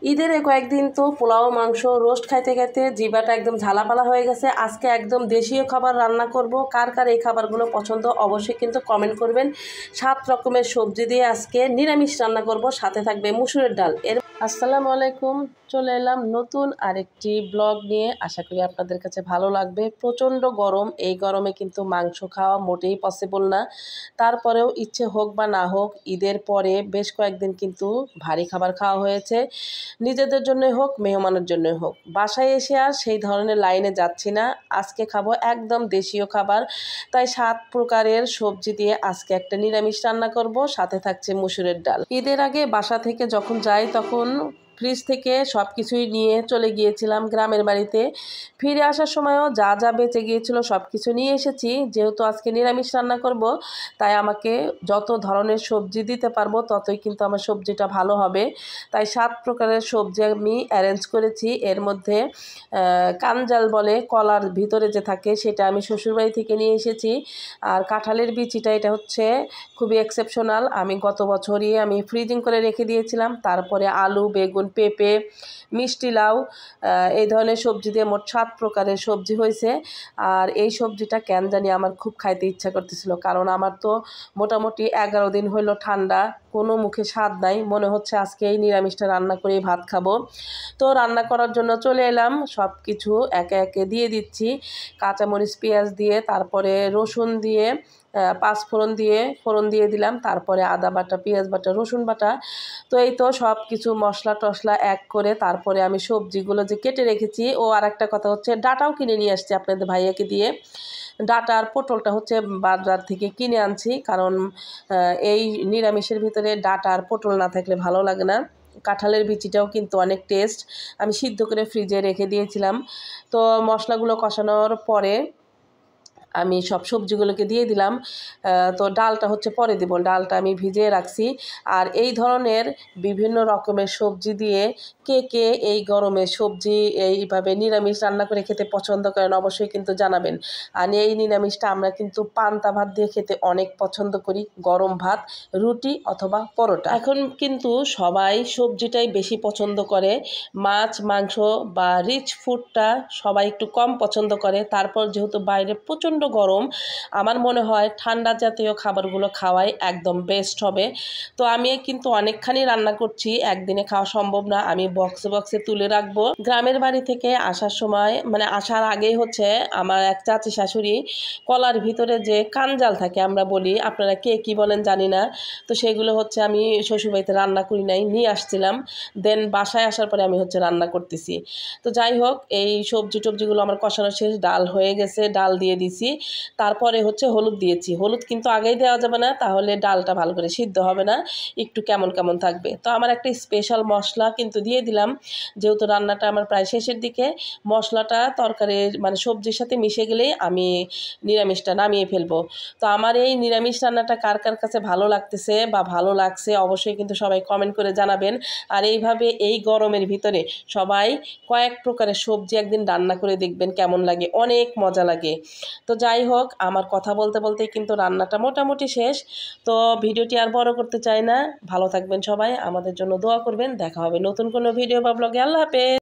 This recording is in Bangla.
ঈদের কয়েকদিন তো পোলাও মাংস রোস্ট খাইতে খাইতে জিবাটা একদম ঝালাপালা হয়ে গেছে। আজকে একদম দেশীয় খাবার রান্না করব। কার কার এই খাবারগুলো পছন্দ অবশ্যই কিন্তু কমেন্ট করবেন। 7 রকমের সবজি দিয়ে আজকে নিরামিষ রান্না করব, সাথে থাকবে মুসুরের ডাল। আসসালামু আলাইকুম, চলে এলাম নতুন আরেকটি ব্লগ নিয়ে। আশা করি আপনাদের কাছে ভালো লাগবে। প্রচণ্ড গরম, এই গরমে কিন্তু মাংস খাওয়া মোটেই পসিবল না। তারপরেও ইচ্ছে হোক বা না হোক, ঈদের পরে বেশ কয়েকদিন কিন্তু ভারী খাবার খাওয়া হয়েছে। নিজেদের জন্যই হোক, মেহমানের জন্যই হোক, বাসায় এসে আর সেই ধরনের লাইনে যাচ্ছি না। আজকে খাবো একদম দেশীয় খাবার, তাই 7 প্রকারের সবজি দিয়ে আজকে একটা নিরামিষ রান্না করব, সাথে থাকছে মুসুরের ডাল। ঈদের আগে বাসা থেকে যখন যাই তখন ফ্রিজ থেকে সব কিছুই নিয়ে চলে গিয়েছিলাম গ্রামের বাড়িতে। ফিরে আসার সময়ও যা যা বেঁচে গিয়েছিল সব কিছু নিয়ে এসেছি। যেহেতু আজকে নিরামিষ রান্না করব, তাই আমাকে যত ধরনের সবজি দিতে পারবো ততই কিন্তু আমার সবজিটা ভালো হবে। তাই 7 প্রকারের সবজি আমি অ্যারেঞ্জ করেছি। এর মধ্যে কানজাল বলে, কলার ভিতরে যে থাকে, সেটা আমি শ্বশুরবাড়ি থেকে নিয়ে এসেছি। আর কাঁঠালের বিচিটা, এটা হচ্ছে খুবই এক্সেপশনাল। আমি গত বছরই আমি ফ্রিজিং করে রেখে দিয়েছিলাম। তারপরে আলু, বেগুন, পেঁপে, মিষ্টি লাউ, এই ধরনের সবজি দিয়ে মোট 7 প্রকারের সবজি হয়েছে। আর এই সবজিটা কেন জানি আমার খুব খাইতে ইচ্ছা করতেছিল, কারণ আমার তো মোটামুটি 11 দিন হইলো ঠান্ডা, কোনো মুখে স্বাদ নাই। মনে হচ্ছে আজকে এই নিরামিষটা রান্না করেই ভাত খাবো। তো রান্না করার জন্য চলে এলাম, সব কিছু একে একে দিয়ে দিচ্ছি। কাঁচামরিচ, পেঁয়াজ দিয়ে, তারপরে রসুন দিয়ে, পাঁচফোড়ন দিয়ে ফোড়ন দিয়ে দিলাম, তারপরে আদা বাটা, পেঁয়াজ বাটা, রসুন বাটা। তো এই তো সব কিছু মশলা টশলা এক করে তারপরে আমি সবজিগুলো যে কেটে রেখেছি। ও আর একটা কথা হচ্ছে, ডাটাও কিনে নিয়ে আসছি আপনাদের ভাইয়াকে দিয়ে। ডাটা আর পটলটা হচ্ছে বাজার থেকে কিনে আনছি, কারণ এই নিরামিষের ভিতরে ডাটা আর পটল না থাকলে ভালো লাগে না। কাঁঠালের বিচিটাও কিন্তু অনেক টেস্ট, আমি সিদ্ধ করে ফ্রিজে রেখে দিয়েছিলাম। তো মশলাগুলো কষানোর পরে আমি সব সবজিগুলোকে দিয়ে দিলাম। তো ডালটা হচ্ছে পরে দেব, ডালটা আমি ভিজিয়ে রাখছি। আর এই ধরনের বিভিন্ন রকমের সবজি দিয়ে কে কে এই গরমে সবজি এইভাবে নিরামিষ রান্না করে খেতে পছন্দ করেন অবশ্যই কিন্তু জানাবেন। আর এই নিরামিষটা আমরা কিন্তু পান্তা ভাত দিয়ে খেতে অনেক পছন্দ করি, গরম ভাত, রুটি অথবা পরোটা। এখন কিন্তু সবাই সবজিটাই বেশি পছন্দ করে, মাছ মাংস বা রিচ ফুডটা সবাই একটু কম পছন্দ করে। তারপর যেহেতু বাইরে প্রচণ্ড গরম, আমার মনে হয় ঠান্ডা জাতীয় খাবারগুলো খাওয়াই একদম বেস্ট হবে। তো আমি কিন্তু অনেকখানি রান্না করছি, একদিনে খাওয়া সম্ভব না, আমি বক্সে বক্সে তুলে রাখবো। গ্রামের বাড়ি থেকে আসার সময়, মানে আসার আগেই হচ্ছে আমার এক চাচি শাশুড়ি কলার ভিতরে যে কানজাল থাকে আমরা বলি, আপনারা কে কী বলেন জানি না, তো সেগুলো হচ্ছে আমি শ্বশুরবাড়িতে রান্না করি নাই, নিয়ে আসছিলাম। দেন বাসায় আসার পরে আমি হচ্ছে রান্না করতেছি। তো যাই হোক, এই সবজি টবজিগুলো আমার কষানো শেষ, ডাল হয়ে গেছে, ডাল দিয়ে দিছি। তারপরে হচ্ছে হলুদ দিয়েছি। হলুদ কিন্তু আগেই দেওয়া যাবে না, তাহলে ডালটা ভালো করে সিদ্ধ হবে না, একটু কেমন কেমন থাকবে। তো আমার একটা স্পেশাল মশলা কিন্তু দিয়ে দিলাম, যেহেতু রান্নাটা আমার প্রায় শেষের দিকে। মশলাটা তরকারির মানে সবজির সাথে মিশে গেলেই আমি নিরামিষটা নামিয়ে ফেলবো। তো আমার এই নিরামিষ রান্নাটা কার কার কাছে ভালো লাগতেছে বা ভালো লাগছে অবশ্যই কিন্তু সবাই কমেন্ট করে জানাবেন। আর এইভাবে এই গরমের ভিতরে সবাই কয়েক প্রকারের সবজি একদিন রান্না করে দেখবেন, কেমন লাগে, অনেক মজা লাগে। তো যাই হোক, আমার কথা বলতে বলতেই কিন্তু রান্নাটা মোটামুটি শেষ। তো ভিডিওটি আর বড় করতে চাই না, ভালো থাকবেন সবাই, আমাদের জন্য দোয়া করবেন। দেখা হবে নতুন কোনো ভিডিও বা ব্লগে। আল্লাহ হাফেজ।